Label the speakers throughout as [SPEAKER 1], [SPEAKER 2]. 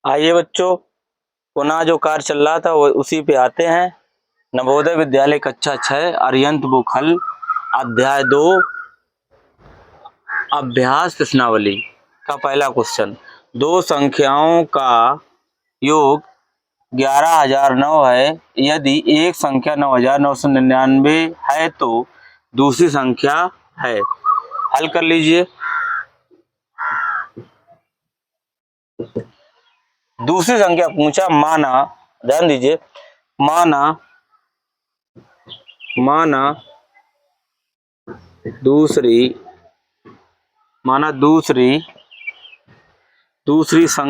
[SPEAKER 1] आइए बच्चों, पुनः जो कार्य चल रहा था वो उसी पे आते हैं। नवोदय विद्यालय कक्षा 6 अरिहंत बुखल अध्याय 2 अभ्यास प्रश्नावली का पहला क्वेश्चन। दो संख्याओं का योग 11,009 है। यदि एक संख्या 9,999 है तो दूसरी संख्या है। हल कर लीजिए। दूसरी संख्या पूछा, माना, ध्यान दीजिए, माना दूसरी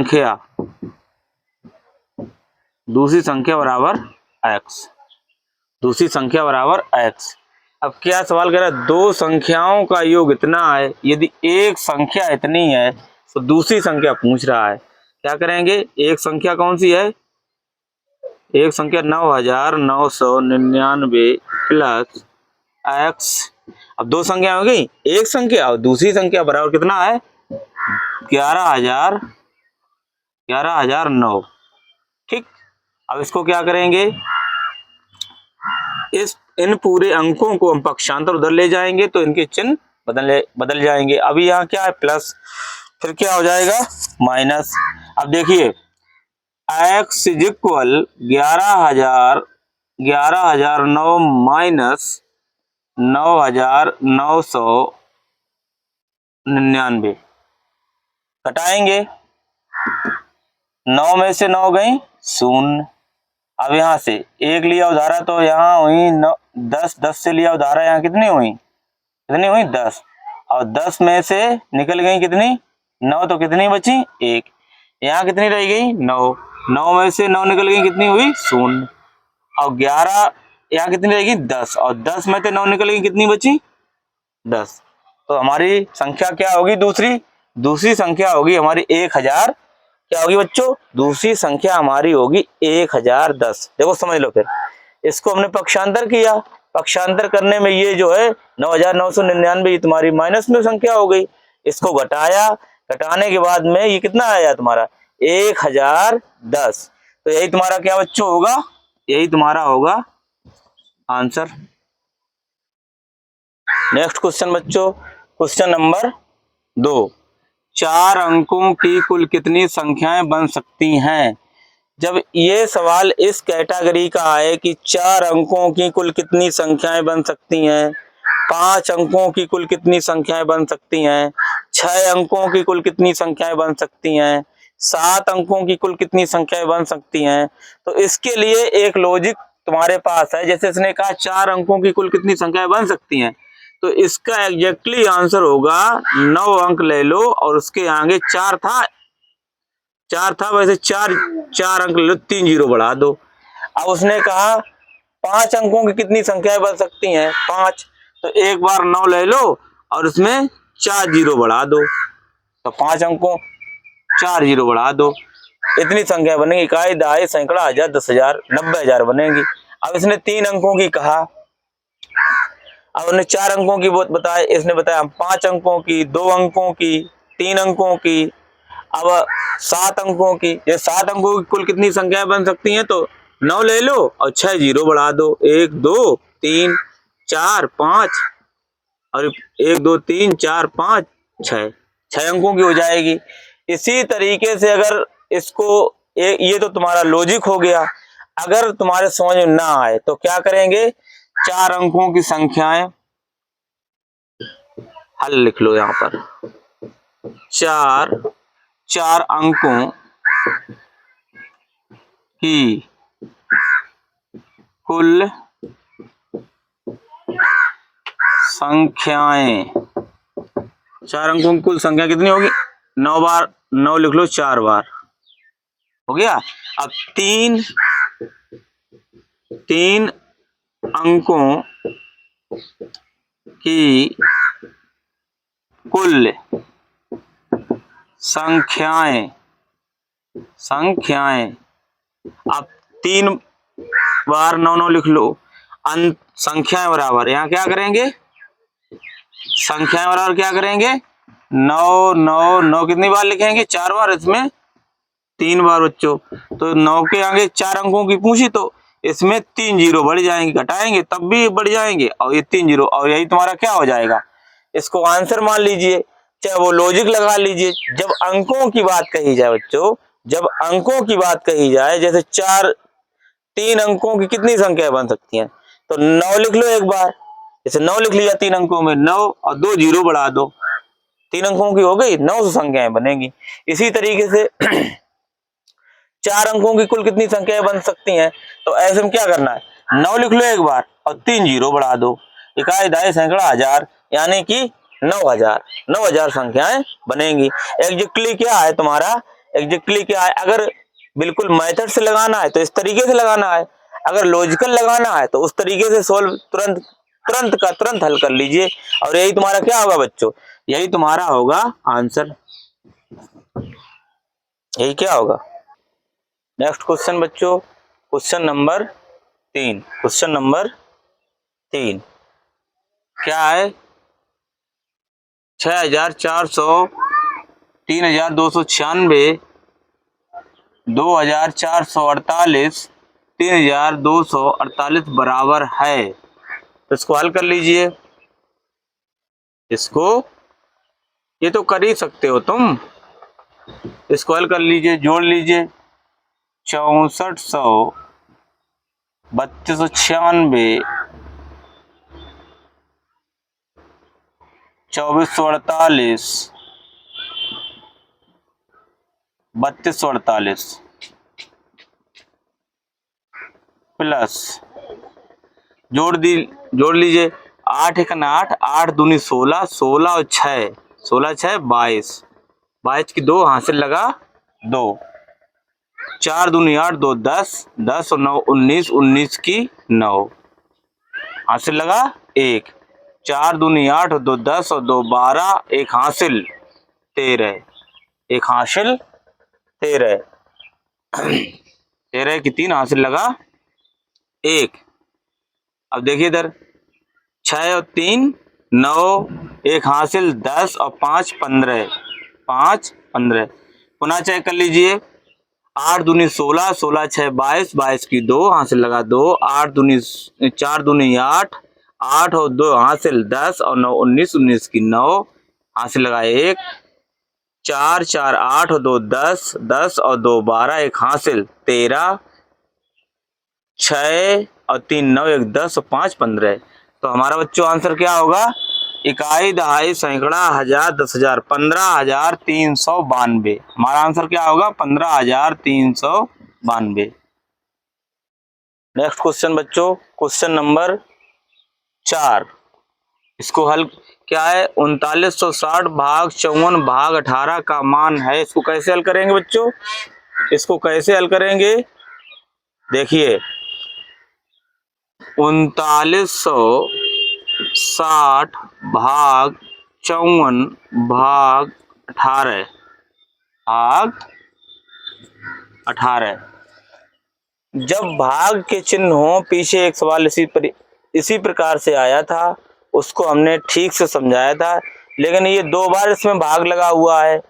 [SPEAKER 1] संख्या बराबर x। दूसरी संख्या बराबर x। अब क्या सवाल कह रहा है? दो संख्याओं का योग इतना है, यदि एक संख्या इतनी है तो दूसरी संख्या पूछ रहा है। क्या करेंगे? एक संख्या कौन सी है? एक संख्या 9,999 प्लस x। अब दो संख्या हो गई, एक संख्या और दूसरी संख्या बराबर कितना है? 11,009। ठीक। अब इसको क्या करेंगे? इन पूरे अंकों को हम पक्षांतर उधर ले जाएंगे तो इनके चिन्ह बदल जाएंगे। अभी यहाँ क्या है? प्लस, फिर क्या हो जाएगा? माइनस। अब देखिए, x इज इक्वल 11,009 माइनस 9,999 घटाएंगे। 9 में से 9 गई शून्य। अब यहाँ से एक लिया उधारा तो यहाँ हुई 10, 10 से लिया उधारा यहाँ कितनी हुई? 10। और 10 में से निकल गई कितनी? 9, तो कितनी बची? 1। यहाँ कितनी रह गई? 9। 9 में से 9 निकल गई, कितनी हुई? शून्य। और 11 यहाँ कितनी रहेगी? 10। और 10 में से 9 निकल गई, कितनी बची? 10। तो हमारी संख्या क्या होगी? दूसरी संख्या होगी हमारी 1000। क्या होगी बच्चों? दूसरी संख्या हमारी होगी 1010। देखो समझ लो। फिर इसको हमने पक्षांतर किया। पक्षांतर करने में ये जो है 9,999 तुम्हारी माइनस में संख्या हो गई। इसको घटाया, घटाने के बाद में ये कितना आया तुम्हारा? 1010। तो यही तुम्हारा क्या बच्चों होगा? यही तुम्हारा होगा आंसर। नेक्स्ट क्वेश्चन बच्चों, क्वेश्चन नंबर 2। 4 अंकों की कुल कितनी संख्याएं बन सकती हैं? जब ये सवाल इस कैटेगरी का है कि 4 अंकों की कुल कितनी संख्याएं बन सकती हैं, 5 अंकों की कुल कितनी संख्याएं बन सकती हैं, 6 अंकों की कुल कितनी संख्याएं बन सकती हैं, 7 अंकों की कुल कितनी संख्याएं बन सकती हैं, तो इसके लिए एक लॉजिक तुम्हारे पास है। जैसे इसने कहा 4 अंकों की कुल कितनी संख्याएं बन सकती हैं, तो इसका एग्जैक्टली आंसर होगा 9 अंक ले लो और उसके आगे 4 था, वैसे 4 अंक ले लो, 3 जीरो बढ़ा दो। अब उसने कहा 5 अंकों की कितनी संख्याएं बन सकती हैं? 5। तो एक बार 9 ले लो और उसमें 4 जीरो बढ़ा दो, तो 5 अंकों 4 जीरो बढ़ा दो, इतनी संख्या बनेगी। इकाई, दहाई, सैकड़ा, हजार, 10,000, 90,000 बनेगी। अब इसने 3 अंकों की कहा। अब उन्हें 4 अंकों की बताया, इसने बताया 5 अंकों की, 2 अंकों की, 3 अंकों की, अब 7 अंकों की। ये 7 अंकों की कुल कितनी संख्याएं बन सकती हैं? तो 9 ले लो और 6 जीरो बढ़ा दो, 1 2 3 4 5, और 1 2 3 4 5 6 अंकों की हो जाएगी। इसी तरीके से अगर इसको ये तो तुम्हारा लॉजिक हो गया। अगर तुम्हारे समझ में ना आए तो क्या करेंगे? 4 अंकों की संख्याएं, हल लिख लो यहां पर। 4 अंकों की कुल संख्याएं, 4 अंकों की कुल संख्या कितनी होगी? 9 बार 9 लिख लो, 4 बार हो गया। अब 3 अंकों की कुल संख्याएं, अब 3 बार 9 9 लिख लो, संख्याएं बराबर, यहाँ क्या करेंगे? संख्याएं बराबर क्या करेंगे? 9 9 9 कितनी बार लिखेंगे? 4 बार। इसमें 3 बार बच्चों, तो 9 के आगे 4 अंकों की पूछी तो इसमें 3 जीरो बढ़ जाएंगे, घटाएंगे तब भी बढ़ जाएंगे, और ये 3 जीरो, और यही तुम्हारा क्या हो जाएगा, इसको आंसर मान लीजिए, चाहे वो लॉजिक लगा लीजिए। जब अंकों की बात कही जाए बच्चों, जब अंकों की बात कही जाए, जैसे 3 अंकों की कितनी संख्या बन सकती हैं, तो 9 लिख लो एक बार, जैसे 9 लिख लिया 3 अंकों में 9 और 2 जीरो बढ़ा दो, 3 अंकों की हो गई, 9 संख्याएं बनेगी। इसी तरीके से 4 अंकों की कुल कितनी संख्याएं बन सकती हैं, तो ऐसे में क्या करना है, 9 लिख लो एक बार और 3 जीरो बढ़ा दो, इकाई दहाई सैकड़ा हजार, यानी कि 9,000 संख्याएं बनेंगी। एग्जैक्टली क्या है तुम्हारा, एग्जैक्टली क्या है, अगर बिल्कुल मेथड से लगाना है तो इस तरीके से लगाना है, अगर लॉजिकल लगाना है तो उस तरीके से सोल्व तुरंत तुरंत का तुरंत हल कर लीजिए, और यही तुम्हारा क्या होगा बच्चों, यही तुम्हारा होगा आंसर, यही क्या होगा। नेक्स्ट क्वेश्चन बच्चों, क्वेश्चन नंबर 3, क्वेश्चन नंबर 3 क्या है, 6,400, 3,296, 2,448, 3,248 बराबर है, तो इसको हल कर लीजिए। इसको ये तो कर ही सकते हो तुम, इसको हल कर लीजिए, जोड़ लीजिए, 6400, 3296, 2448, 3248 प्लस जोड़ लीजिए, 8 1 8, 8 दूनी 16, 16 और 6, 16 6 22, 22 की 2 हासिल लगा 2, 4 दूनी 8, 2 10, 10 और 9 19, 19 की 9 हासिल लगा 1, 4 दूनी 8 और 2 10 और 2 12, 1 हासिल 13, 1 हासिल 13, 13 की 3 हासिल लगा 1। अब देखिए इधर 6 और 3 9, 1 हासिल 10 और 5 15, 5 15, पुनः चेक कर लीजिए, 8 दूनी 16, 16 6 22, 22 की 2 हासिल लगा 2, 8 दूनी 4 दूनी 8, 8 और 2 हासिल 10 और 9 19, 19 की 9 हासिल लगा 1, 4 4 8 और 2 10, 10 और 2 12, 1 हासिल 13, 6 और 3 9, 1 10 और 5 15, तो हमारा बच्चों आंसर क्या होगा, इकाई दहाई सैकड़ा हजार 10,000, 15,392, हमारा आंसर क्या होगा 15,392। नेक्स्ट क्वेश्चन बच्चों, क्वेश्चन नंबर 4, इसको हल क्या है, 3960 भाग 54 भाग 18 का मान है, इसको कैसे हल करेंगे बच्चों, इसको कैसे हल करेंगे, देखिए 3960 भाग 54 भाग 18 जब भाग के चिन्ह हो, पीछे एक सवाल इसी प्रकार से आया था, उसको हमने ठीक से समझाया था, लेकिन ये 2 बार इसमें भाग लगा हुआ है,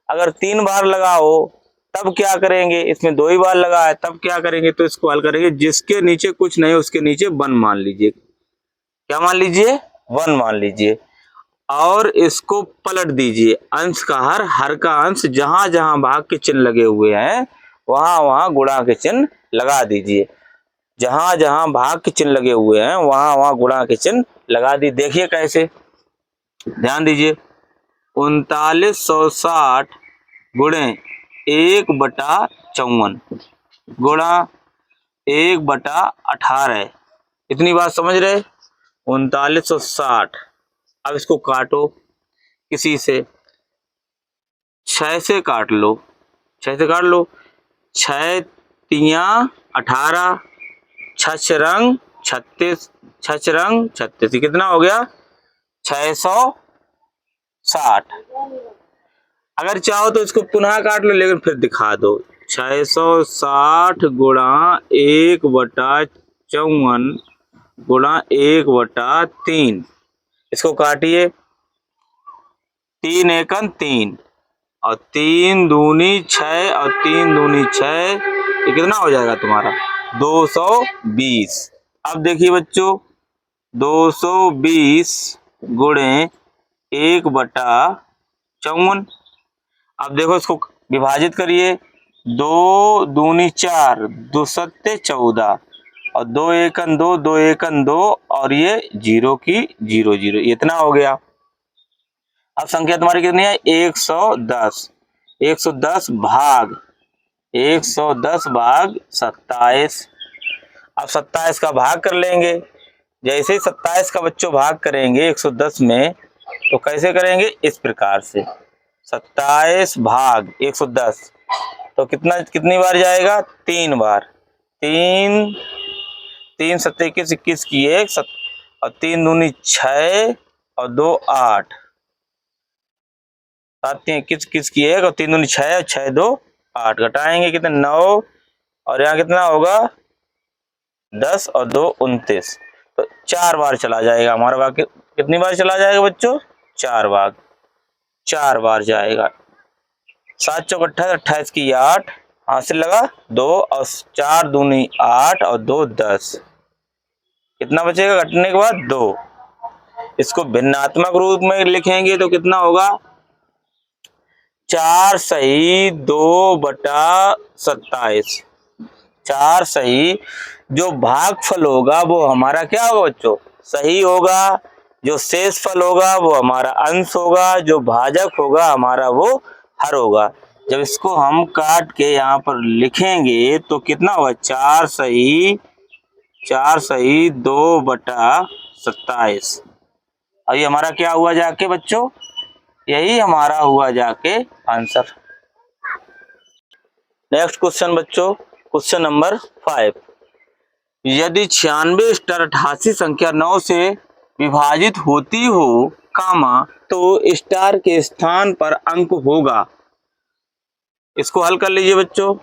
[SPEAKER 1] अगर 3 बार लगा हो तब क्या करेंगे, इसमें 2 ही बार लगा है तब क्या करेंगे, तो इसको हल करेंगे, जिसके नीचे कुछ नहीं उसके नीचे 1 मान लीजिए, क्या मान लीजिए 1 मान लीजिए, और इसको पलट दीजिए, अंश का हर का अंश, जहां जहां भाग के चिन्ह लगे हुए हैं वहां वहां गुणा के चिन्ह लगा दीजिए, जहां जहां भाग के चिन्ह लगे हुए हैं वहां वहां गुणा के चिन्ह लगा दी। देखिए कैसे, ध्यान दीजिए, 3960 गुणे 1/54 गुणा 1/18, इतनी बात समझ रहे, 3960, अब इसको काटो किसी से, 6 से काट लो, 6 से काट लो, 6 तिया 18, 6 रंग 36, 6 रंग 36, कितना हो गया 660, अगर चाहो तो इसको पुनः काट लो, लेकिन फिर दिखा दो, 660 गुणा 1/54 गुणा 1/3, इसको काटिए, 3 एकम 3, और 3 दूनी 6 और 3 दूनी 6, ये कितना हो जाएगा तुम्हारा 220। अब देखिए बच्चों 220 गुणे 1/54। अब देखो इसको विभाजित करिए, 2 दूनी 4, 2 सत्ते 14 और 2 एकन 2, 2 एकन 2 और ये 0 की 0 0, इतना हो गया। अब संख्या तुम्हारी कितनी है 110। 110 भाग 110 भाग 27। अब 27 का भाग कर लेंगे। जैसे ही 27 का बच्चों भाग करेंगे 110 में, तो कैसे करेंगे, इस प्रकार से 27 भाग 110, तो कितनी बार जाएगा, 3 बार। 3 3 सत्ते 21, 21 की 1 और 3 दूनी 6 और 2 8, 7 3 21, 21 की 1 और 3 दूनी 6 और 6 2 8, घटाएंगे कितने 9 और यहाँ कितना होगा 10 और 2 29, तो 4 बार चला जाएगा हमारा भाग। कितनी बार चला जाएगा बच्चों, 4 बार। 4 बार जाएगा। 7 चौक 28, 28 की 8, हासिल लगा 2 और 4 दूनी 8 और 2 10, कितना बचेगा घटने के बाद 2। इसको भिन्नात्मक रूप में लिखेंगे तो कितना होगा 4 सही 2/27। 4 सही, जो भागफल होगा वो हमारा क्या होगा बच्चों, सही होगा। जो शेषफल होगा वो हमारा अंश होगा। जो भाजक होगा हमारा वो हर होगा। जब इसको हम काट के यहाँ पर लिखेंगे तो कितना होगा 4 सही 2/27। और ये हमारा क्या हुआ जाके बच्चों, यही हमारा हुआ जाके आंसर। नेक्स्ट क्वेश्चन बच्चों, क्वेश्चन नंबर 5। यदि 96 स्टार 88 संख्या 9 से विभाजित होती हो कामा, तो स्टार के स्थान पर अंक होगा। इसको हल कर लीजिए बच्चों।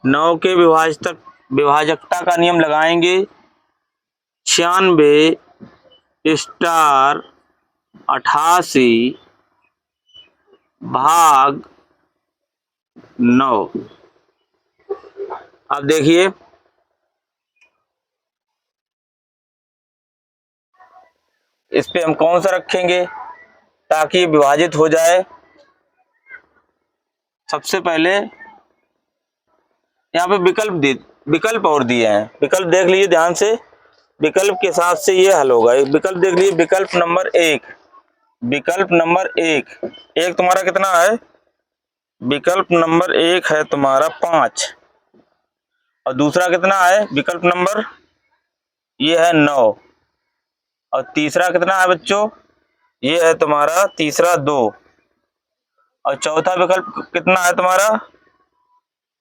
[SPEAKER 1] 9 के विभाजकता का नियम लगाएंगे। 96 स्टार 88 भाग 9। अब देखिए इस पे हम कौन सा रखेंगे ताकि विभाजित हो जाए। सबसे पहले यहाँ पे विकल्प और दिए हैं। विकल्प देख लीजिए ध्यान से, विकल्प के हिसाब से ये हल होगा। विकल्प देख लीजिए, विकल्प नंबर 1, विकल्प नंबर 1 तुम्हारा कितना है, विकल्प नंबर 1 है तुम्हारा 5 और दूसरा कितना है विकल्प नंबर, ये है 9 और तीसरा कितना है बच्चों, ये है तुम्हारा तीसरा 2 और चौथा विकल्प कितना है तुम्हारा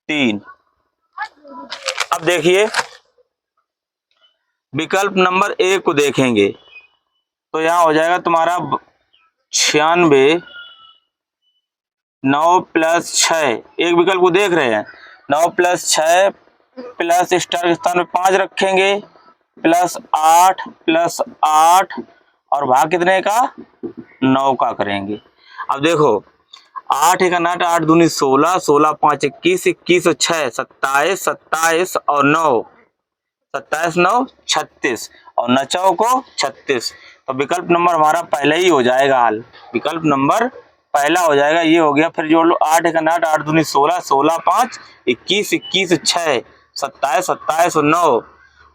[SPEAKER 1] 3। अब देखिए विकल्प नंबर 1 को देखेंगे तो यहाँ हो जाएगा तुम्हारा 96, 9 + 6, एक विकल्प को देख रहे हैं, 9 + 6 प्लस स्टार के स्थान में 5 रखेंगे +8 और भाग कितने का 9 का करेंगे। अब देखो 8 × 8, 8 दूनी 16, 16 5 21, 21 और 6 27, 27 और 9, 27 9 36 और 9 को 36, तो विकल्प नंबर हमारा पहले ही हो जाएगा हल। विकल्प नंबर पहला हो जाएगा, ये हो गया। फिर जोड़ लो 8 × 8, 8 दूनी 16, 16 5 21, 21 6 27, 27 और 9,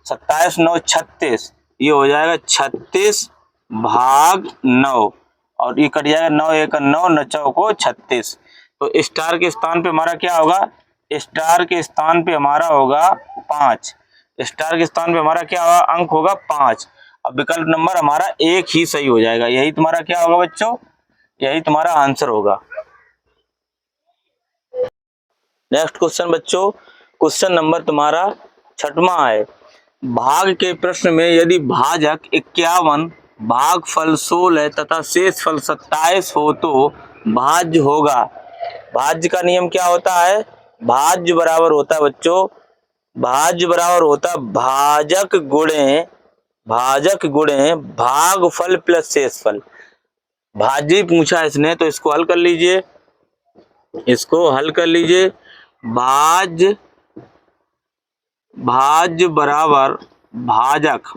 [SPEAKER 1] 27 9 36, ये हो जाएगा 36 भाग 9 और ये कट जाएगा 9 1 9, 9 को 36। तो स्टार के स्थान पे हमारा क्या होगा, स्टार के स्थान पे हमारा होगा 5। स्टार के स्थान पे हमारा क्या होगा, अंक होगा 5। अब विकल्प नंबर हमारा 1 ही सही हो जाएगा। यही तुम्हारा क्या होगा बच्चों, यही तुम्हारा आंसर होगा। नेक्स्ट क्वेश्चन बच्चों, क्वेश्चन नंबर तुम्हारा 6वां है। भाग के प्रश्न में यदि भाजक 51, भागफल 16 तथा शेषफल 27 हो तो भाज्य होगा। भाज्य का नियम क्या होता है, भाज्य बराबर होता है बच्चों, भाज्य बराबर होता है भाजक गुणे भागफल प्लस शेषफल। भाज्य पूछा इसने तो इसको हल कर लीजिए, इसको हल कर लीजिए। भाज्य भाज्य बराबर भाजक,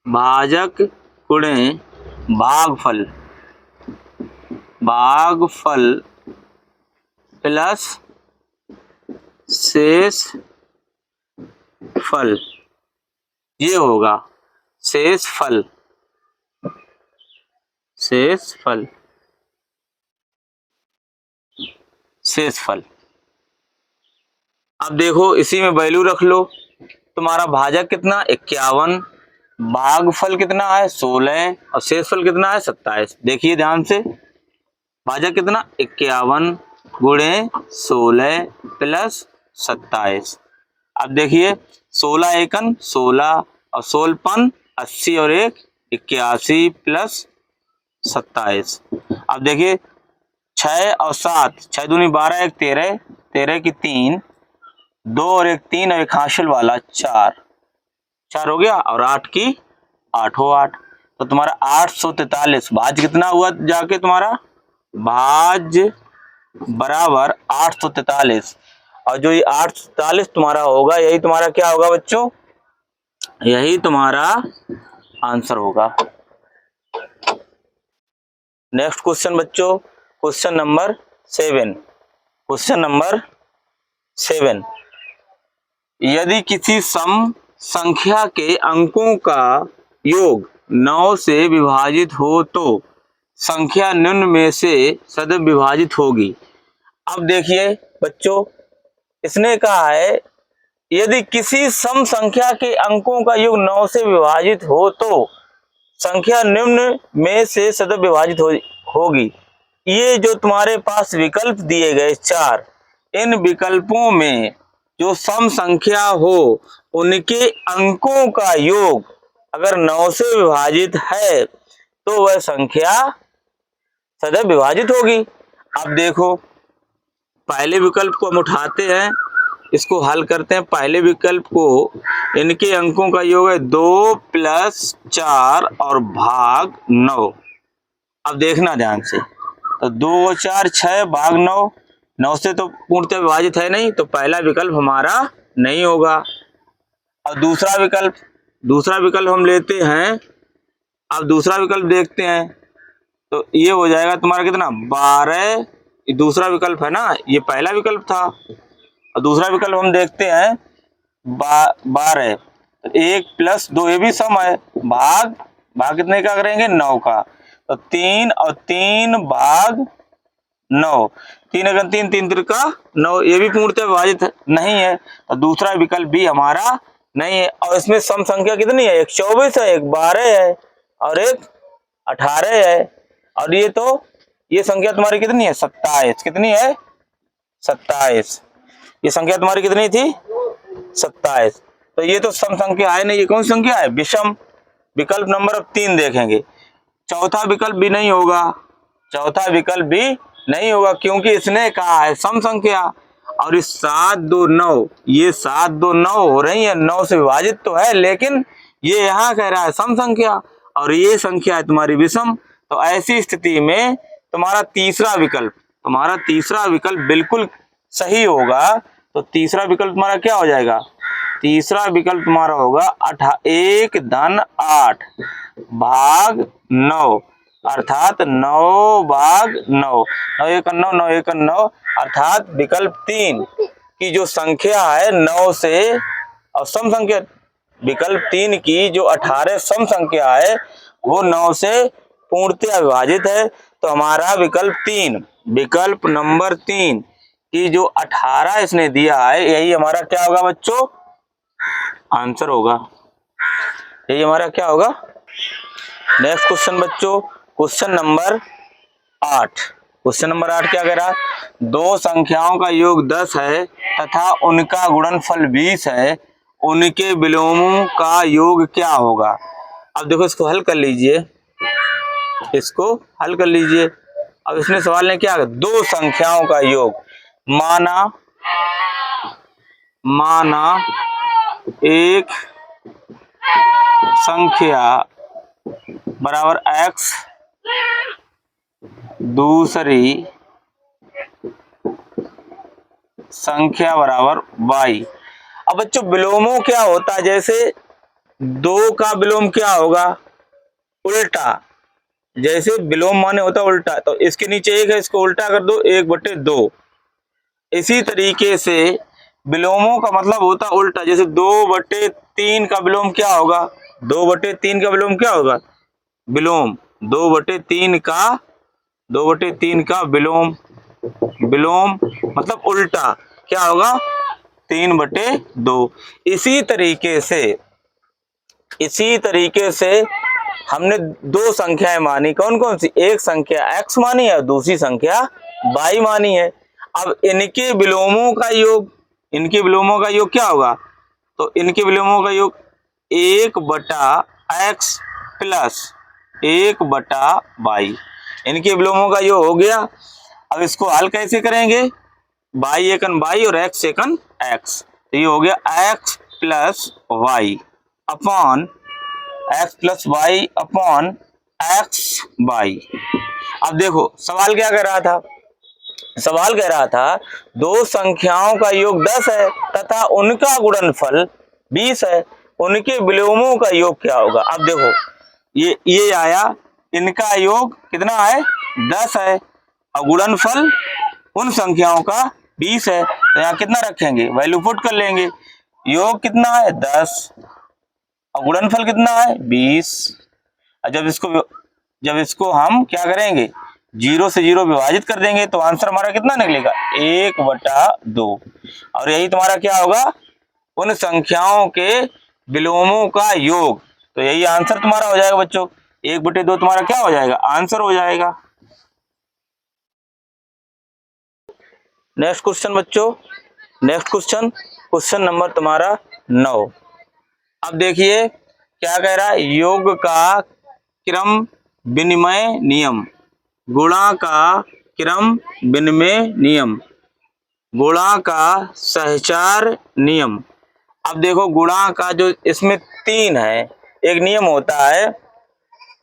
[SPEAKER 1] भाजक गुणे भागफल, भागफल प्लस शेष फल, ये होगा शेष फल, शेष फल, शेष फल। अब देखो इसी में वैल्यू रख लो, तुम्हारा भाजक कितना 51, भागफल कितना है 16 और शेषफल कितना है 27। देखिए ध्यान से, भाजक कितना 51 गुणे 16 प्लस 27। अब देखिए 16 एकन 16 और 16 80 और 1 81 प्लस 27। अब देखिए 6 और 7, 6 दूनी 12 1 13, 13 की 3, 2 और 1 3 और एक हासिल वाला 4, 4 हो गया और 8 की 8 हो 8, तो तुम्हारा 843। भाज्य कितना हुआ जाके तुम्हारा, भाज्य बराबर 843, और जो ये 843 तुम्हारा होगा यही तुम्हारा क्या होगा बच्चों, यही तुम्हारा आंसर होगा। नेक्स्ट क्वेश्चन बच्चों, क्वेश्चन नंबर 7, क्वेश्चन नंबर 7, यदि किसी सम संख्या के अंकों का योग 9 से विभाजित हो तो संख्या निम्न में से सदैव विभाजित होगी। अब देखिए बच्चों, इसने कहा है यदि किसी सम संख्या के अंकों का योग 9 से विभाजित हो तो संख्या निम्न में से सदैव विभाजित होगी। ये जो तुम्हारे पास विकल्प दिए गए 4, इन विकल्पों में जो सम संख्या हो उनके अंकों का योग अगर 9 से विभाजित है तो वह संख्या सदैव विभाजित होगी। अब देखो पहले विकल्प को हम उठाते हैं, इसको हल करते हैं। पहले विकल्प को, इनके अंकों का योग है 2 + 4 और भाग 9। अब देखना ध्यान से, तो 2 और 4 6 भाग 9, 9 से तो पूर्णतः विभाजित है नहीं, तो पहला विकल्प हमारा नहीं होगा। और दूसरा विकल्प हम लेते हैं। अब दूसरा विकल्प देखते हैं, तो ये हो जाएगा तुम्हारा कितना 12, ये दूसरा विकल्प है ना, ये पहला विकल्प था। और दूसरा विकल्प हम देखते हैं 12, 1 + 2 ये भी सम है, भाग कितने का करेंगे 9 का, तो 3 और 3 भाग 9, 3 अगर 3 3 त्रिका 9, ये भी पूर्णतः विभाजित नहीं है, तो दूसरा विकल्प भी हमारा नहीं है। और इसमें सम संख्या कितनी है, एक 24 है, एक 12 है और एक 18 है, और ये संख्या तुम्हारी कितनी है 27, कितनी है 27, ये संख्या तुम्हारी कितनी थी 27। तो ये तो सम संख्या है नहीं, ये कौन सी संख्या है, विषम। विकल्प नंबर अब 3 देखेंगे, चौथा विकल्प भी नहीं होगा, चौथा विकल्प भी नहीं होगा, क्योंकि इसने कहा है सम संख्या। और इस 7 2 9, ये 7 2 9 हो रही है, 9 से विभाजित तो है, लेकिन ये यहाँ कह रहा है सम संख्या और ये संख्या है तुम्हारी विषम। तो ऐसी स्थिति में तुम्हारा तीसरा विकल्प बिल्कुल सही होगा। तो तीसरा विकल्प तुम्हारा क्या हो जाएगा, तीसरा विकल्प तुम्हारा होगा 1 धन 8 भाग 9, अर्थात 9 भाग 9, 9 1 9, 9 1 9, अर्थात विकल्प 3 की जो संख्या है 9 से, और सम संख्या विकल्प 3 की जो 18 सम संख्या है वो 9 से पूर्णतः विभाजित है। तो हमारा विकल्प नंबर 3 की जो 18 इसने दिया है, यही हमारा क्या होगा बच्चों, आंसर होगा, यही हमारा क्या होगा। नेक्स्ट क्वेश्चन बच्चों, क्वेश्चन नंबर 8 क्या कह रहा है, दो संख्याओं का योग 10 है तथा उनका गुणनफल 20 है, उनके विलोमों का योग क्या होगा। अब देखो इसको हल कर लीजिए, अब इसमें सवाल ने क्या, दो संख्याओं का योग, माना एक संख्या बराबर x दूसरी संख्या बराबर y। अब बच्चों विलोमों क्या होता है, जैसे 2 का विलोम क्या होगा, उल्टा। जैसे विलोम माने होता उल्टा, तो इसके नीचे 1 है, इसको उल्टा कर दो 1/2। इसी तरीके से विलोमों का मतलब होता उल्टा। जैसे 2/3 का विलोम क्या होगा, 2/3 का विलोम क्या होगा, विलोम 2/3 का 2/3 का विलोम, विलोम मतलब उल्टा क्या होगा, 3/2। इसी तरीके से हमने 2 संख्याएं मानी, कौन कौन सी, एक संख्या x मानी है और दूसरी संख्या y मानी है। अब इनके विलोमों का योग, इनके विलोमों का योग क्या होगा, तो इनके विलोमों का योग 1/x प्लस 1/y, इनके विलोमों का योग हो गया। अब इसको हल कैसे करेंगे, y एकन y और x एकन x, तो ये हो गया x plus y upon x plus y upon x y. अब देखो सवाल क्या कर रहा था, सवाल कह रहा था 2 संख्याओं का योग 10 है तथा उनका गुणनफल 20 है, उनके विलोमों का योग क्या होगा। अब देखो ये आया, इनका योग कितना है 10 है और गुणनफल उन संख्याओं का 20 है, तो यहाँ कितना रखेंगे, वैल्यू पुट कर लेंगे। योग कितना है 10 और गुणनफल कितना है 20। जब इसको हम क्या करेंगे, 0 से 0 विभाजित कर देंगे तो आंसर हमारा कितना निकलेगा 1/2। और यही तुम्हारा क्या होगा, उन संख्याओं के विलोमों का योग। तो यही आंसर तुम्हारा हो जाएगा बच्चों, 1/2 तुम्हारा क्या हो जाएगा, आंसर हो जाएगा। नेक्स्ट क्वेश्चन बच्चों, नेक्स्ट क्वेश्चन, क्वेश्चन नंबर तुम्हारा 9। अब देखिए क्या कह रहा है, योग का क्रम विनिमय नियम, गुणा का क्रम विनिमय नियम, गुणा का सहचार नियम। अब देखो गुणा का जो इसमें 3 है, एक नियम होता है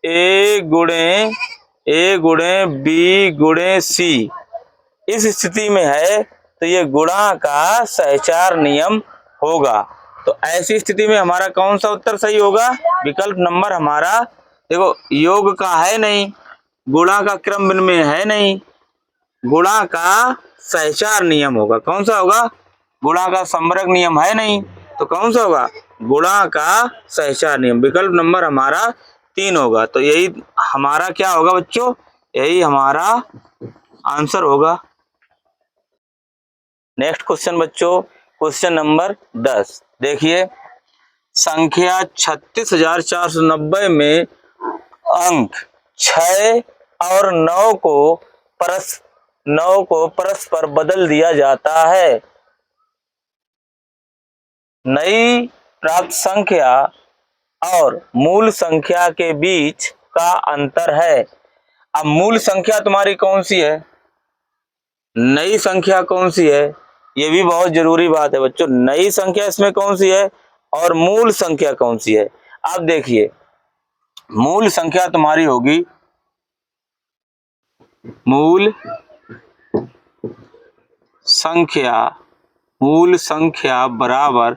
[SPEAKER 1] a गुणे b गुणे c, इस स्थिति में है तो ये गुणा का सहचार नियम होगा। तो ऐसी स्थिति में हमारा कौन सा उत्तर सही होगा, विकल्प नंबर हमारा, देखो योग का है नहीं, गुणा का क्रम विनिमय है नहीं, गुणा का सहचार नियम होगा। कौन सा होगा, गुणा का समवर्ग नियम है नहीं, तो कौन सा होगा, गुणा का सहचार नियम, विकल्प नंबर हमारा 3 होगा। तो यही हमारा क्या होगा बच्चों, यही हमारा आंसर होगा। नेक्स्ट क्वेश्चन बच्चों, क्वेश्चन नंबर 10 देखिए, संख्या 36,490 में अंक 6 और 9 को परस्पर बदल दिया जाता है। नई प्राप्त संख्या और मूल संख्या के बीच का अंतर है। अब मूल संख्या तुम्हारी कौन सी है, नई संख्या कौन सी है, ये भी बहुत जरूरी बात है बच्चों। नई संख्या इसमें कौन सी है और मूल संख्या कौन सी है। आप देखिए मूल संख्या तुम्हारी होगी, मूल संख्या बराबर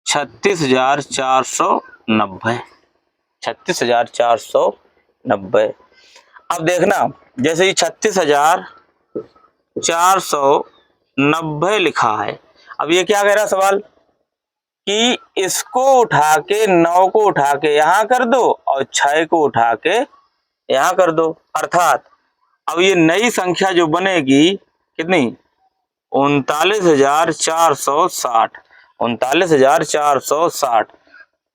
[SPEAKER 1] 36,490, 36,490। अब देखना जैसे ये 36,490 लिखा है, अब ये क्या कह रहा सवाल कि इसको उठा के 9 को उठा के यहां कर दो और 6 को उठा के यहां कर दो, अर्थात अब ये नई संख्या जो बनेगी कितनी 39,460, 39,460।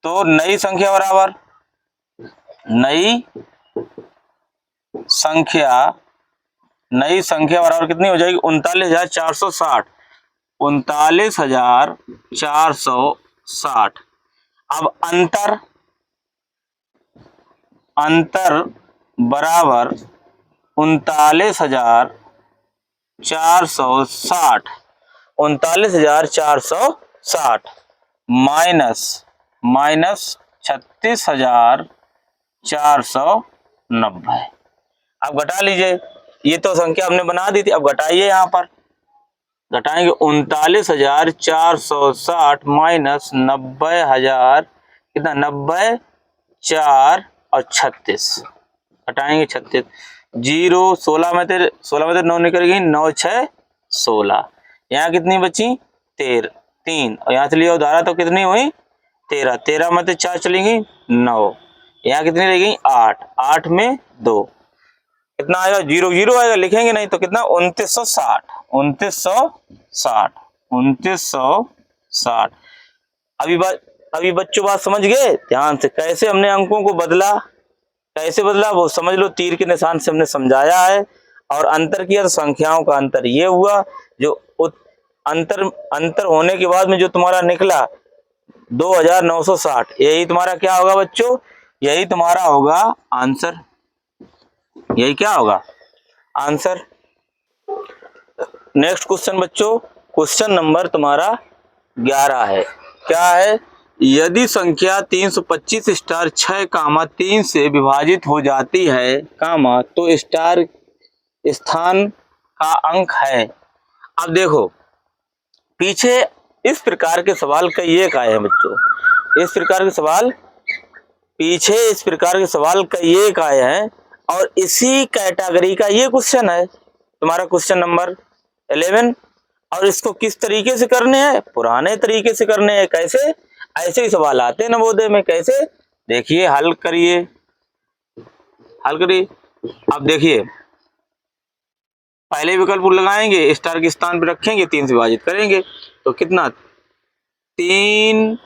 [SPEAKER 1] तो नई संख्या बराबर, नई संख्या बराबर कितनी हो जाएगी 39,460, 39,460। अब अंतर बराबर 39,460, 39,460 माइनस 36,490 490। अब घटा लीजिए, ये तो संख्या हमने बना दी थी, अब घटाइए, यहाँ पर घटाएंगे 39,460 माइनस 90,000, कितना 90, 4 और 36, घटाएंगे 36, 0, 16 में से 9 निकल गई, 9 6 16, यहाँ कितनी बची 13, 3, और यहाँ से लिया उधारा तो कितनी हुई 13, 13 में से 4 चली गई 9, यहाँ कितनी रह गई 8, 8 में 2, कितना आएगा 0 0 आएगा, लिखेंगे नहीं तो कितना 2960, 2960, 2960। अभी बच्चों बात समझ गए ध्यान से, कैसे हमने अंकों को बदला, कैसे बदला वो समझ लो, तीर के निशान से हमने समझाया है। और अंतर किया तो संख्याओं का अंतर ये हुआ, जो अंतर होने के बाद में जो तुम्हारा निकला 2960, यही तुम्हारा क्या होगा बच्चों, यही तुम्हारा होगा आंसर, यही क्या होगा आंसर। नेक्स्ट क्वेश्चन बच्चों, क्वेश्चन नंबर तुम्हारा 11 है, क्या है, यदि संख्या 325 स्टार 6 3 से विभाजित हो जाती है कामा तो स्टार स्थान का अंक है। अब देखो पीछे इस प्रकार के सवाल कई एक आए हैं बच्चों, इस प्रकार के सवाल पीछे इस प्रकार के सवाल कई एक आए हैं, और इसी कैटेगरी का ये क्वेश्चन है तुम्हारा क्वेश्चन नंबर 11। और इसको किस तरीके से करने हैं, पुराने तरीके से करने हैं। कैसे, ऐसे ही सवाल आते हैं नवोदय में, कैसे देखिए, हल करिए, हल करिए। अब देखिए पहले विकल्प लगाएंगे, स्टार के स्थान पर रखेंगे, 3 से विभाजित करेंगे तो कितना 3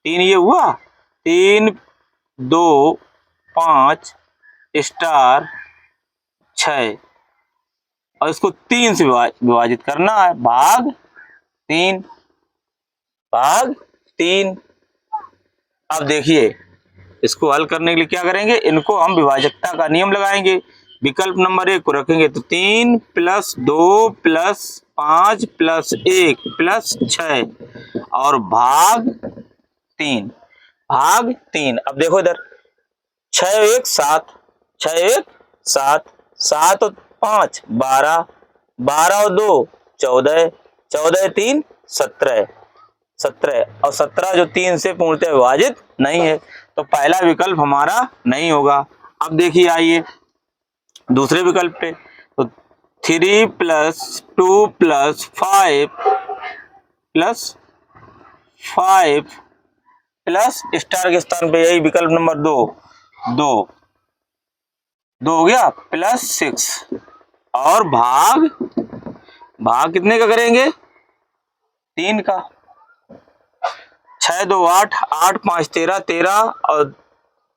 [SPEAKER 1] 3 ये हुआ, 3 2 5 स्टार 6, और इसको 3 से विभाजित करना है, भाग 3, भाग 3। अब देखिए इसको हल करने के लिए क्या करेंगे, इनको हम विभाजकता का नियम लगाएंगे। विकल्प नंबर 1 को रखेंगे तो 3 + 2 + 5 + 1 + 6 और भाग 3, भाग 3। अब देखो इधर 6 1 7, 6 1 7, 7 और 5 12, 12 और 2 14, 14 3 17, 17 और 17 जो 3 से पूर्णतः विभाजित नहीं है, तो पहला विकल्प हमारा नहीं होगा। अब देखिए आइए दूसरे विकल्प पे, तो 3 + 2 + 5 प्लस स्टार के स्थान पे यही विकल्प नंबर 2 हो गया +6 और भाग कितने का करेंगे 3 का, 6 2 8, 8 5 13,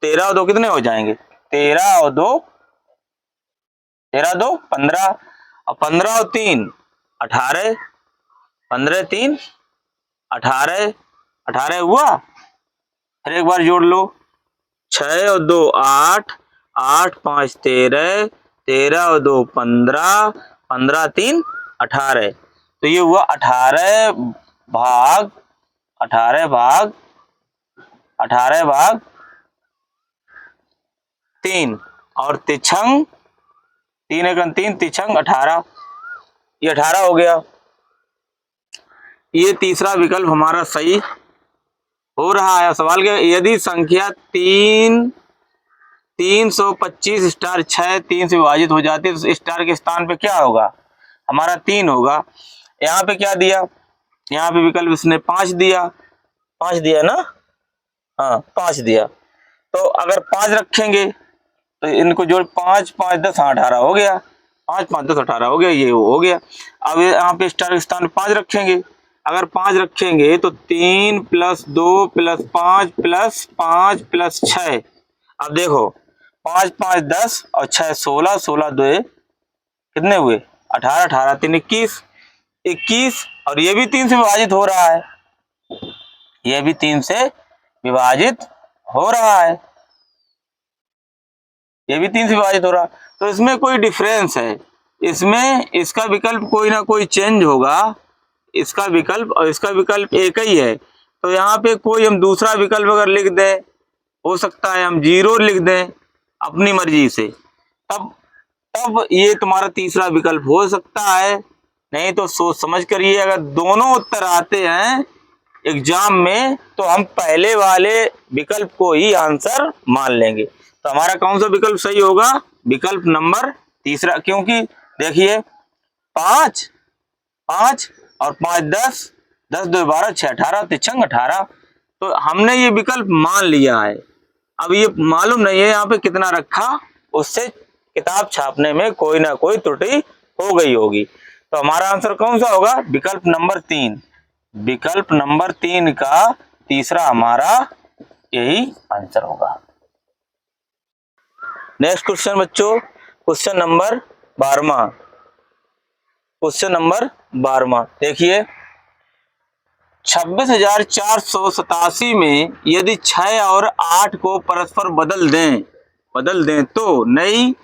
[SPEAKER 1] 13 और 2 कितने हो जाएंगे 13 और 2 15 और 15 और 3 18, 15 3 18, 18 हुआ, फिर एक बार जोड़ लो 6 और 2 8, 8 5 13, 13 और 2 15, 15 3 18, तो ये हुआ 18 भाग 3 और तिछंग 3 × 3 तिछंग 18, ये 18 हो गया। ये तीसरा विकल्प हमारा सही हो रहा है। सवाल क्या, यदि संख्या 325 स्टार 6 3 से विभाजित हो जाती है तो स्टार के स्थान पे क्या होगा, हमारा 3 होगा। यहाँ पे क्या दिया, यहाँ पे विकल्प इसने 5 दिया, 5 दिया ना, हाँ 5 दिया, तो अगर 5 रखेंगे तो इनको जोड़ 5 5 10 18 हो गया, 5 5 10 18 हो गया, ये हो गया। अब यहाँ पे स्टार के स्थान 5 रखेंगे, अगर 5 रखेंगे तो 3 + 2 + 5 + 5 + 6, अब देखो 5 5 10 और 6 16, 16 2 कितने हुए 18, 18 3 21, 21 और ये भी 3 से विभाजित हो रहा है, ये भी 3 से विभाजित हो रहा है, ये भी 3 से विभाजित हो रहा, तो इसमें कोई डिफरेंस है, इसमें इसका विकल्प कोई ना कोई चेंज होगा, इसका विकल्प और इसका विकल्प एक ही है, तो यहाँ पे कोई हम दूसरा विकल्प अगर लिख दें हो सकता है हम 0 लिख दें अपनी मर्जी से, तब ये तुम्हारा तीसरा विकल्प हो सकता है। नहीं तो सोच समझ करिए, अगर दोनों उत्तर आते हैं एग्जाम में तो हम पहले वाले विकल्प को ही आंसर मान लेंगे। तो हमारा कौन सा विकल्प सही होगा? विकल्प नंबर तीसरा, क्योंकि देखिए 5 5 और 5 10, 10 2 12, 6 18, तिछंग 18, तो हमने ये विकल्प मान लिया है। अब ये मालूम नहीं है यहाँ पे कितना रखा, उससे किताब छापने में कोई ना कोई त्रुटि हो गई होगी। तो हमारा आंसर कौन सा होगा? विकल्प नंबर 3। विकल्प नंबर 3 का तीसरा हमारा यही आंसर होगा। नेक्स्ट क्वेश्चन बच्चों, क्वेश्चन नंबर 12वां। क्वेश्चन नंबर 12वां देखिए, 26,487 में यदि 6 और 8 को परस्पर बदल दें तो नई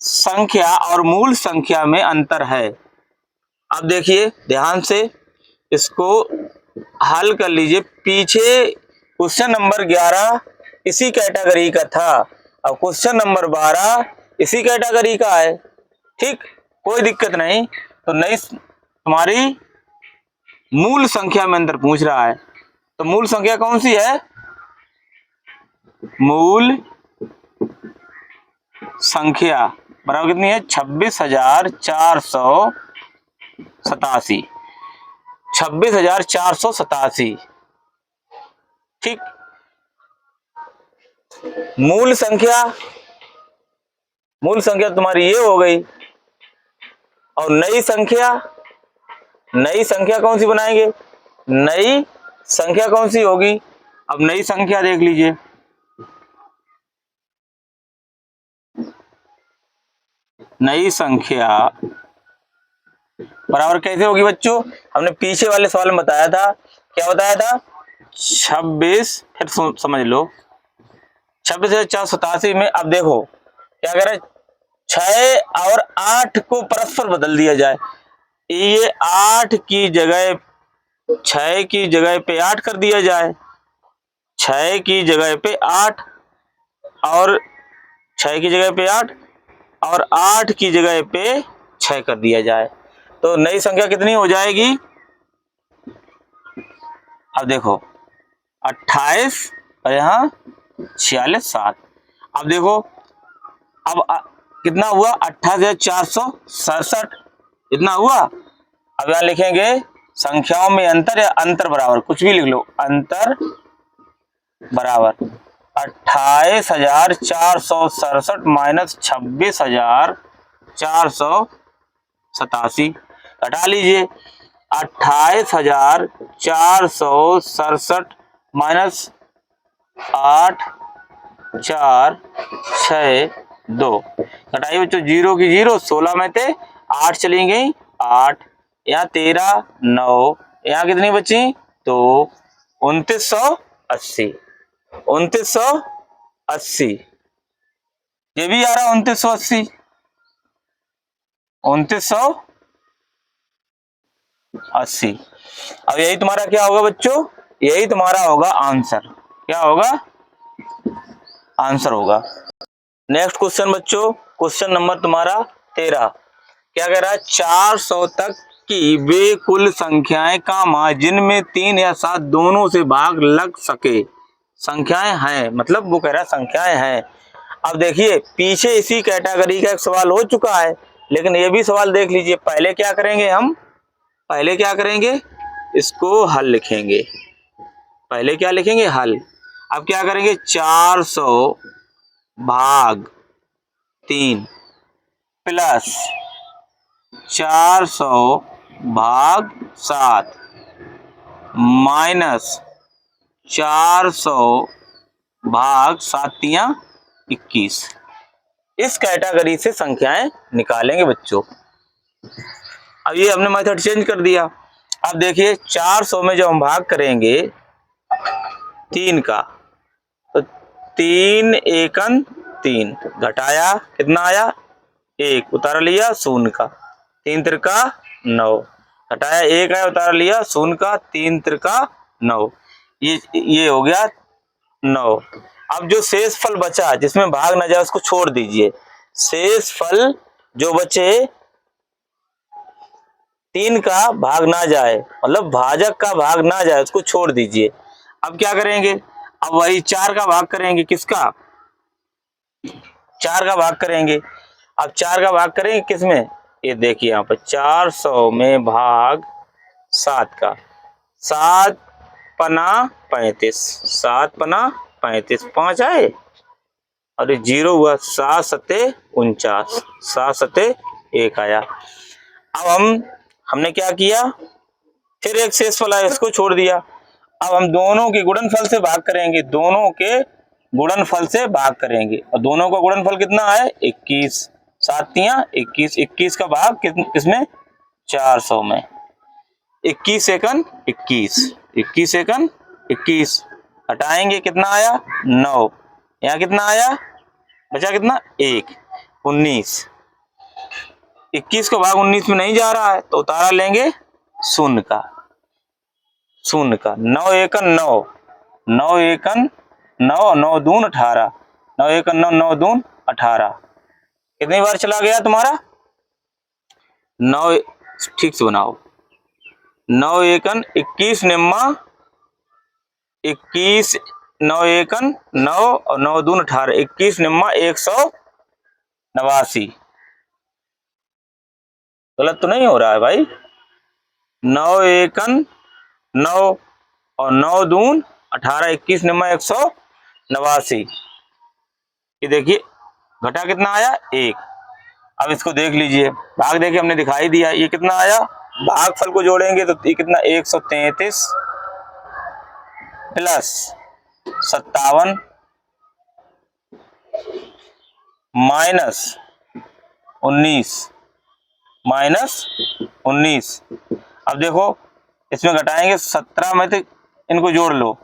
[SPEAKER 1] संख्या और मूल संख्या में अंतर है। अब देखिए ध्यान से इसको हल कर लीजिए। पीछे क्वेश्चन नंबर 11 इसी कैटेगरी का था, अब क्वेश्चन नंबर 12 इसी कैटेगरी का है। ठीक, कोई दिक्कत नहीं। तो नई तुम्हारी मूल संख्या में अंतर पूछ रहा है, तो मूल संख्या कौन सी है? मूल संख्या बराबर कितनी है? 26,487। 26,487। ठीक, मूल संख्या तुम्हारी ये हो गई, और नई संख्या कौन सी बनाएंगे? नई संख्या कौन सी होगी? अब नई संख्या देख लीजिए, नई संख्या बराबर कैसे होगी बच्चों? हमने पीछे वाले सवाल में बताया था, क्या बताया था? 26, फिर समझ लो, 26,487 में अब देखो क्या कह रहा है, 6 और 8 को परस्पर बदल दिया जाए। ये 8 की जगह 6 की जगह पे 8 कर दिया जाए, 6 की जगह पे 8 और 6 की जगह पे 8 और 8 की जगह पे 6 कर दिया जाए, तो नई संख्या कितनी हो जाएगी? अब देखो 28 और यहाँ 46 7। अब देखो अब कितना हुआ? 28,467 इतना हुआ। अब यहाँ लिखेंगे संख्याओं में अंतर या अंतर बराबर, कुछ भी लिख लो, अंतर बराबर 28,467 माइनस 26,487, घटा लीजिए। 28,467 माइनस 8 4 6 2, घटाइए बच्चों, 0 की 0, 16 में थे 8 चली गई 8, यहाँ 13 9, यहाँ कितनी बची? तो 2980। 2980 ये भी आ रहा 2980, 2980। अब यही तुम्हारा क्या होगा बच्चों? यही तुम्हारा होगा आंसर। क्या होगा? आंसर होगा। नेक्स्ट क्वेश्चन बच्चों, क्वेश्चन नंबर तुम्हारा 13 क्या कह रहा है? 400 तक की वे कुल संख्याएं कामा जिनमें 3 या 7 दोनों से भाग लग सके संख्याएं हैं, मतलब वो कह रहा है संख्याएं हैं। अब देखिए पीछे इसी कैटेगरी का एक सवाल हो चुका है, लेकिन ये भी सवाल देख लीजिए। पहले क्या करेंगे हम? पहले क्या करेंगे? इसको हल लिखेंगे। पहले क्या लिखेंगे? हल। अब क्या करेंगे? 400 भाग 3 प्लस 400 भाग 7 माइनस 400 भाग 7 या 21, इस कैटेगरी से संख्याएं निकालेंगे बच्चों। अब ये हमने मेथड चेंज कर दिया। अब देखिए 400 में जब हम भाग करेंगे 3 का, तो 3 एकन 3, घटाया कितना आया? 1, उतार लिया 0 का, 3 त्रिका 9, घटाया 1 आया, उतार लिया 0 का, 3 त्रिका 9, ये हो गया 9। अब जो शेष फल बचा जिसमें भाग ना जाए उसको छोड़ दीजिए। शेष फल जो बचे 3 का भाग ना जाए, मतलब भाजक का भाग ना जाए, उसको छोड़ दीजिए। अब क्या करेंगे, अब वही 4 का भाग करेंगे, किसका, 4 का भाग करेंगे। अब 4 का भाग करेंगे किसमें, ये देखिए यहाँ पर 400 में भाग 7 का, 7 पना 35, 7 पना 35, 5 आए और ये 0 हुआ, 7 सत्ते 49, 7 सत्ते 1 आया। अब हमने क्या किया, फिर एक शेषफल आया उसको छोड़ दिया। अब हम दोनों के गुणनफल से भाग करेंगे, दोनों के गुणनफल से भाग करेंगे, और दोनों का गुणनफल कितना है 21, 7 तिया 21, 21 का भाग किसमें 400 में, 21 एकन 21, 21 एकन 21, हटाएंगे कितना आया 9, यहाँ कितना आया बचा कितना 1, 19, 21 का भाग 19 में नहीं जा रहा है तो उतारा लेंगे शून्य का, 9 एकन 9, 9 एकन 9, 9 दून 18, 9 एकन 9, 9 दून 18, कितनी बार चला गया तुम्हारा 9, ठीक से बनाओ, 9 एकन 21 निम्मा 21, 9 एकन 9 और 9 दून 18, 21 निम्मा 189, गलत तो नहीं हो रहा है भाई, 9 एकन 9 और 9 दून 18, 21 निम्मा 189, ये देखिए घटा कितना आया 1। अब इसको देख लीजिए, भाग देखिए हमने दिखाई दिया, ये कितना आया, भागफल को जोड़ेंगे तो ये कितना 133 प्लस 57 माइनस 19, अब देखो इसमें घटाएंगे 17 में तो इनको जोड़ लो,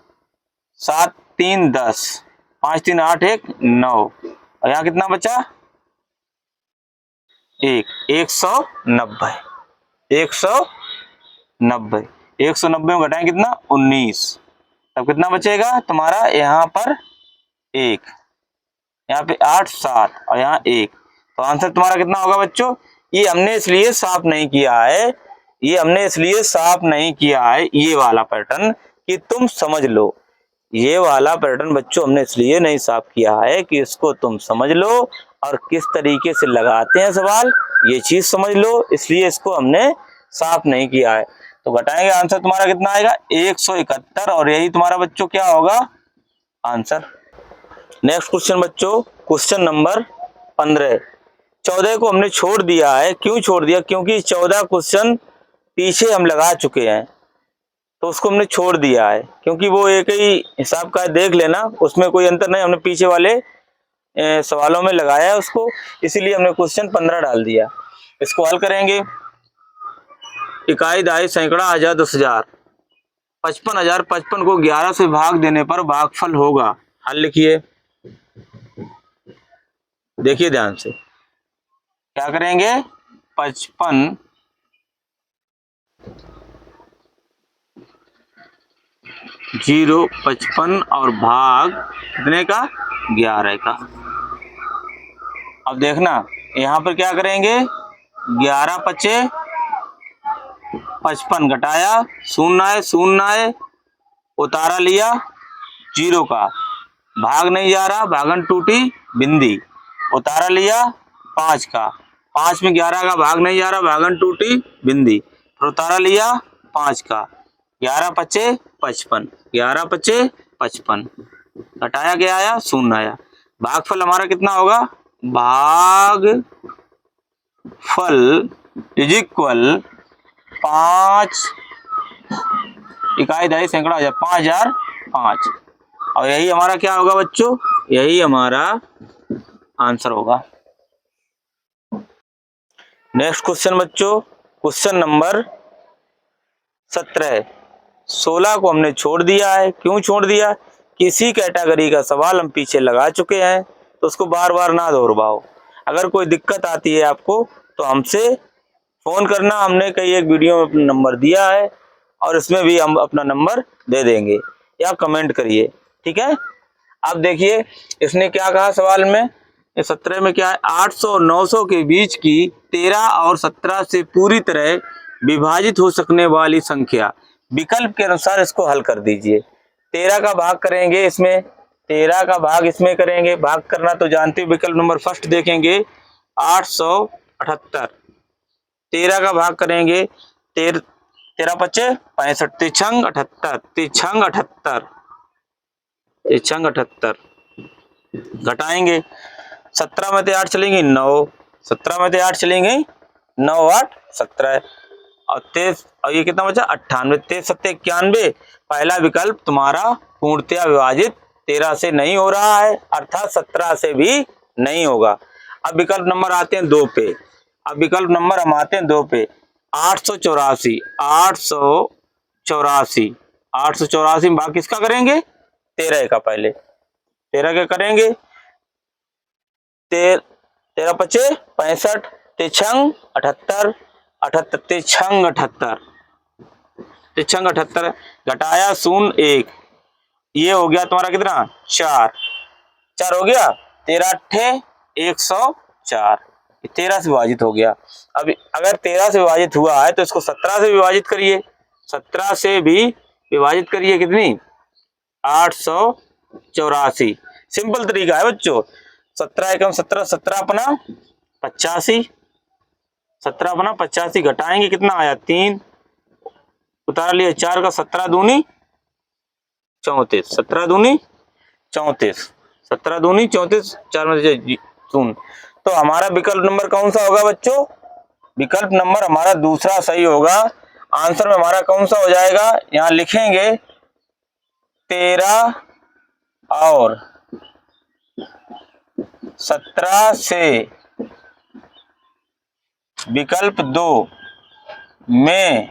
[SPEAKER 1] 7 3 10, 5 3 8 1 9, और यहाँ कितना बचा 1, 190, 190, 190 में घटाएंगे कितना 19, तब कितना बचेगा तुम्हारा, यहाँ पर 1, यहाँ पे 8 7 और यहाँ 1, तो आंसर तुम्हारा कितना होगा बच्चों। ये हमने इसलिए साफ नहीं किया है, ये वाला पैटर्न कि तुम समझ लो, ये वाला पैटर्न बच्चों हमने इसलिए नहीं साफ किया है कि इसको तुम समझ लो और किस तरीके से लगाते हैं सवाल ये चीज समझ लो, इसलिए इसको हमने साफ नहीं किया है। तो घटाएंगे आंसर तुम्हारा कितना आएगा 171, और यही तुम्हारा बच्चों क्या होगा आंसर। नेक्स्ट क्वेश्चन बच्चों, क्वेश्चन नंबर 15, 14 को हमने छोड़ दिया है, क्यों छोड़ दिया, क्योंकि 14 क्वेश्चन पीछे हम लगा चुके हैं तो उसको हमने छोड़ दिया है, क्योंकि वो एक ही हिसाब का देख लेना, उसमें कोई अंतर नहीं, हमने पीछे वाले सवालों में लगाया है उसको, इसीलिए हमने क्वेश्चन 15 डाल दिया। इसको हल करेंगे, इकाई दहाई सैकड़ा हजार 10,000, 55,000, 55 को 11 से भाग देने पर भागफल होगा, हल लिखिए, देखिए ध्यान से क्या करेंगे, 55 0 55 और भाग कितने का 11 का। अब देखना यहाँ पर क्या करेंगे, 11 पचे 55, घटाया शून्य है, उतारा लिया 0 का, भाग नहीं जा रहा, भागन टूटी बिंदी, उतारा लिया 5 का, 5 में 11 का भाग नहीं जा रहा, भागन टूटी बिंदी, फिर उतारा लिया 5 का, 11 पचे 55, 11 पचे 55, घटाया क्या आया शून्य आया, भागफल हमारा कितना होगा, भागफल इज इक्वल 5 इकाई दहाई सैकड़ा 5005, और यही हमारा क्या होगा बच्चों, यही हमारा आंसर होगा। नेक्स्ट क्वेश्चन बच्चों, क्वेश्चन नंबर 17, 16 को हमने छोड़ दिया है, क्यों छोड़ दिया, किसी कैटेगरी का सवाल हम पीछे लगा चुके हैं तो उसको बार बार ना दोहराओ, अगर कोई दिक्कत आती है आपको तो हमसे फोन करना, हमने कई एक वीडियो में अपना नंबर दिया है और इसमें भी हम अपना नंबर दे देंगे, या कमेंट करिए, ठीक है। अब देखिए इसने क्या कहा सवाल में, 17 में क्या है, 800 और 900 के बीच की 13 और 17 से पूरी तरह विभाजित हो सकने वाली संख्या, विकल्प के अनुसार इसको हल कर दीजिए। 13 का भाग करेंगे इसमें, 13 का भाग इसमें करेंगे, भाग करना तो जानते हो, विकल्प नंबर फर्स्ट देखेंगे 878, 13 का भाग करेंगे, 13 पच्चे 65, तिछंग 78, तिछंग 78, तिछंग 78 घटाएंगे, 17 में से 8 चलेंगे 9, 17 में से 8 चलेंगे 9 8 17 और 23 और ये कितना बचा 98, 23 सत्ते 91। पहला विकल्प तुम्हारा पूर्णतया विभाजित 13 से नहीं हो रहा है, अर्थात 17 से भी नहीं होगा। अब विकल्प नंबर आते हैं 2 पे, अब विकल्प नंबर हम आते हैं 2 पे, 884, 884, 884 में भाग किसका करेंगे, 13 का, पहले 13 का करेंगे, 13 पचे 65, तिछंग 78, 78 तिछंग 78, तिछंग 78 घटाया 0 1, ये हो गया तुम्हारा कितना 4, 4 हो गया, 13 अट्ठे 104, 13 से विभाजित हो गया। अब अगर 13 से विभाजित हुआ है तो इसको 17 से विभाजित करिए, 17 से भी विभाजित करिए, कितनी 884, सिंपल तरीका है बच्चों, 17 एकम 17, 17 अपना 85, 17 अपना 85 घटाएंगे कितना आया 3, उतार लिया 4 का, 17 दूनी 34, 17 दूनी 34, 17 दूनी 34, 4 में से 0, तो हमारा विकल्प नंबर कौन सा होगा बच्चों, विकल्प नंबर हमारा दूसरा सही होगा। आंसर में हमारा कौन सा हो जाएगा, यहां लिखेंगे 13 और 17 से विकल्प 2 में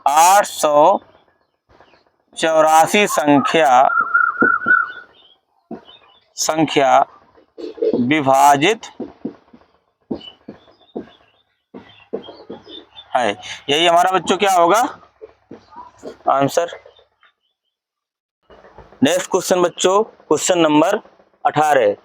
[SPEAKER 1] 884 संख्या विभाजित है, यही हमारा बच्चों क्या होगा आंसर। नेक्स्ट क्वेश्चन बच्चों, क्वेश्चन नंबर 18,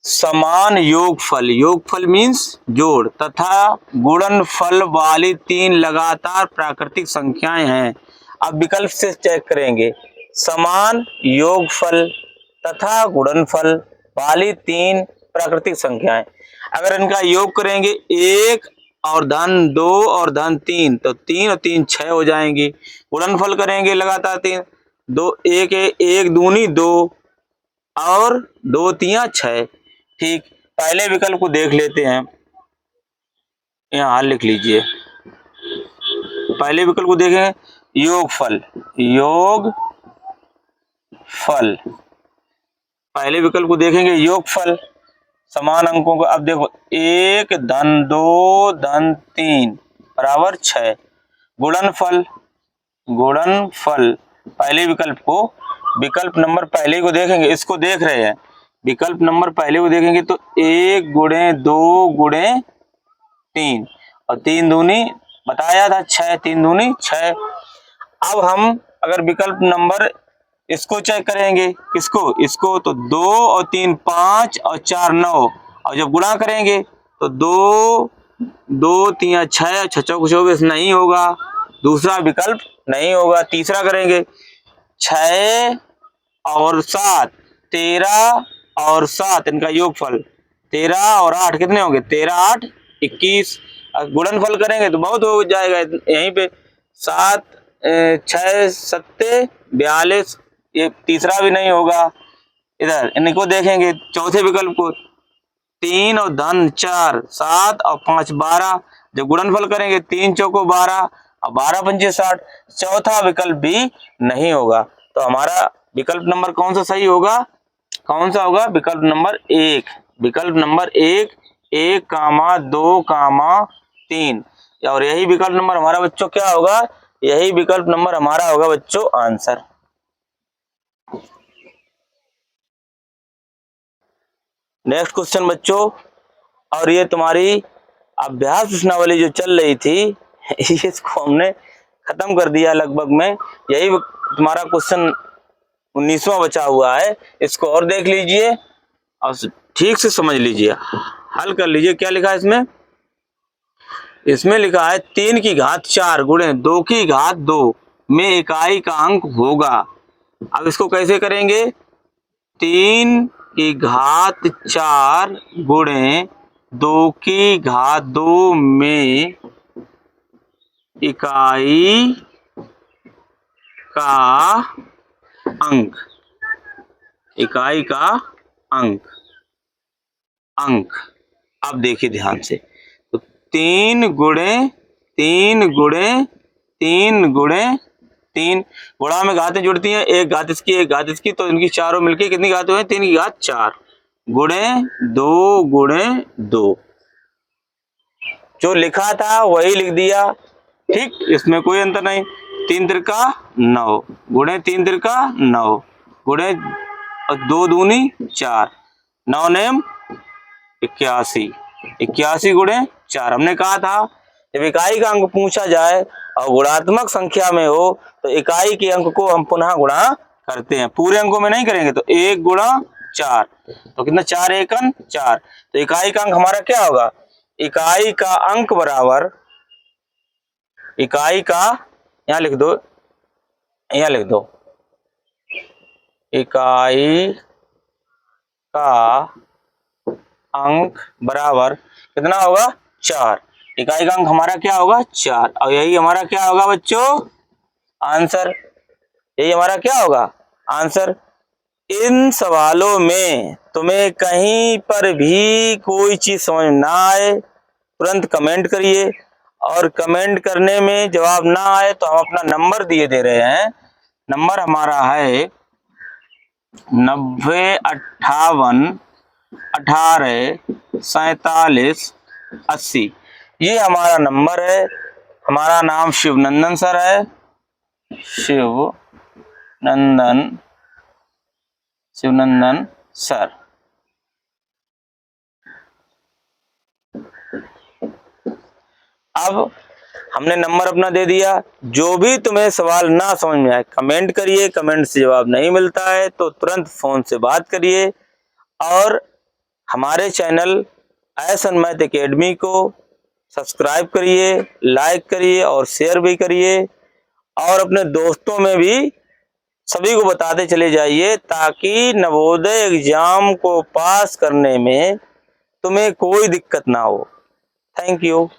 [SPEAKER 1] समान योगफल, योगफल मीन्स जोड़, तथा गुणनफल वाली 3 लगातार प्राकृतिक संख्याएं हैं। अब विकल्प से चेक करेंगे, समान योगफल तथा गुणनफल वाली 3 प्राकृतिक संख्याएं, अगर इनका योग करेंगे 1 और धन 2 और धन 3 तो 3 और 3 6 हो जाएंगी, गुणनफल करेंगे लगातार 3, 2 1 1 दूनी 2 और 2 3 6, ठीक। पहले विकल्प को देख लेते हैं, यहाँ हल लिख लीजिए, पहले विकल्प को देखें योगफल, योगफल, पहले विकल्प को देखेंगे योगफल, समान अंकों को, अब देखो 1 धन 2 धन 3 बराबर 6, गुणनफल, गुणनफल पहले विकल्प को, विकल्प नंबर पहले को देखेंगे, इसको देख रहे हैं, विकल्प नंबर पहले को देखेंगे तो 1 गुणे 2 गुणे 3 और 3 दूनी बताया था 6, 3 दूनी 6। अब हम अगर विकल्प नंबर इसको चेक करेंगे, किसको, इसको, तो 2 और 3 5 और 4 9, और जब गुणा करेंगे तो 2 2 3 6, 6 चौक 24 नहीं होगा, दूसरा विकल्प नहीं होगा। तीसरा करेंगे 6 और 7 13 और 7 इनका योगफल 13 और 8 कितने होंगे, 13 8 21, गुणनफल करेंगे तो बहुत हो जाएगा यहीं पे, 7 6 7 42, ये तीसरा भी नहीं होगा। इधर इनको देखेंगे चौथे विकल्प को, 3 और धन 4 7 और 5 12, जब गुणनफल करेंगे 3 चौको 12 और 12 पंचे 60, चौथा विकल्प भी नहीं होगा। तो हमारा विकल्प नंबर कौन सा सही होगा, कौन सा होगा, विकल्प नंबर 1, विकल्प नंबर 1 1 2 3, और यही विकल्प नंबर हमारा बच्चों क्या होगा, यही विकल्प नंबर हमारा होगा बच्चों आंसर। नेक्स्ट क्वेश्चन बच्चों, और ये तुम्हारी अभ्यास प्रश्नावली जो चल रही थी इसको हमने खत्म कर दिया लगभग में, यही तुम्हारा क्वेश्चन 19वां बचा हुआ है, इसको और देख लीजिए और ठीक से समझ लीजिए, हल कर लीजिए। क्या लिखा है इसमें? इसमें लिखा है 3 की घात 4 गुणे 2 की घात 2 में इकाई का अंक होगा। अब इसको कैसे करेंगे? 3 की घात 4 गुणे 2 की घात 2 में इकाई का अंक, इकाई का अंक, अंक। अब देखिए ध्यान से, तो 3 गुणे 3 गुणे 3 गुणे 3, गुणा में घातें जुड़ती हैं, एक घात इसकी एक घात इसकी, तो इनकी चारों मिलके कितनी घात हुए? 3 की घात 4 गुणे 2 गुणे 2। जो लिखा था वही लिख दिया, ठीक, इसमें कोई अंतर नहीं। 3 तिरका 9 गुणे 3 तिरका 9 गुणे 2 दूनी 4, 9 नेम 81, 81 गुणे 4। हमने कहा था जब इकाई का अंक पूछा जाए और गुणात्मक संख्या में हो तो इकाई के अंक को हम पुनः गुणा करते हैं, पूरे अंकों में नहीं करेंगे। तो 1 गुणा 4 तो कितना? 4 एकन 4। तो इकाई का अंक हमारा क्या होगा? इकाई का अंक बराबर, इकाई का, यहां लिख दो, यहां लिख दो, इकाई का अंक बराबर कितना होगा? 4। इकाई का अंक हमारा क्या होगा? 4। और यही हमारा क्या होगा बच्चों? आंसर। यही हमारा क्या होगा? आंसर। इन सवालों में तुम्हें कहीं पर भी कोई चीज समझ ना आए तुरंत कमेंट करिए, और कमेंट करने में जवाब ना आए तो हम अपना नंबर दिए दे रहे हैं। नंबर हमारा है 90 58 18 47 80। ये हमारा नंबर है। हमारा नाम शिवनंदन सर है, शिवनंदन सर। अब हमने नंबर अपना दे दिया। जो भी तुम्हें सवाल ना समझ में आए कमेंट करिए, कमेंट से जवाब नहीं मिलता है तो तुरंत फोन से बात करिए, और हमारे चैनल एस.एन. मैथ एकेडमी को सब्सक्राइब करिए, लाइक करिए और शेयर भी करिए, और अपने दोस्तों में भी सभी को बताते चले जाइए, ताकि नवोदय एग्जाम को पास करने में तुम्हें कोई दिक्कत ना हो। Thank you.